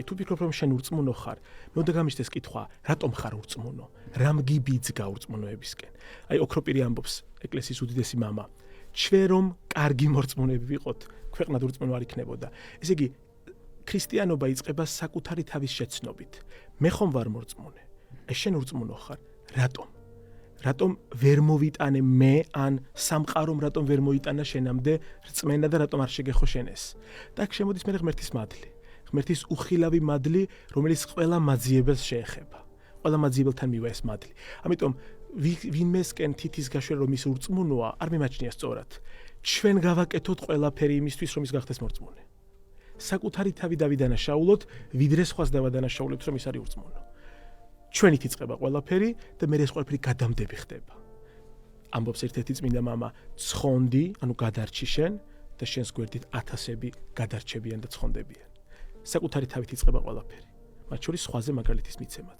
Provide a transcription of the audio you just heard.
აი თუ ფიქრობ რომ შენ ურწმუნო ხარ, მე უნდა გამიშდეს კითხვა, რატომ ხარ ურწმუნო? რა მგიბიძგა ურწმუნოებისკენ? აი ოქროპირი ამბობს, ეკლესიის უდიდესი მამა, ჩვენ რომ კარგი მორწმუნეები ვიყოთ, ქვეყნად ურწმუნო არ იქნებოდა. ესე იგი, ქრისტიანობა იწყება საკუთარი თავის შეცნობით. მე ხომ ვარ მორწმუნე? აი შენ ურწმუნო ხარ, რატომ? რატომ ვერ მოვიტანე მე ან სამყარომ რატომ ვერ მოიტანა შენამდე რწმენა და რატომ არ შეგეხო შენ ეს? და აქ შემოდის მე ღმერთის მადლი. ღმერთის უხილავი მადლი, რომელიც ყველა მაძიებელს შეეხება. ყველა მაძიებელთან მივა ეს მადლი. ამიტომ ვინმესკენ თითის გაშვება რომ ის ურწმუნოა, არ მიმაჩნია სწორად. ჩვენ გავაკეთოთ ყველაფერი იმისთვის, რომ ის გახდეს მორწმუნე. საკუთარი თავი დავიდანაშაულოთ, ვიდრე სხვას დავადანაშაულებთ, რომ ის არის ურწმუნო. ჩვენით იწყება ყველაფერი და მე ეს ყველაფერი გადამდები ხდება. ამბობს ერთ-ერთი წმინდა მამა, ცხონდი, ანუ გადარჩი შენ და შენს გვერდით ათასები გადარჩებიან და ცხონდებიან. საკუთარი თავით იწყება ყველაფერი. მათ შორის სხვაზე მაგალითის მიცემაც.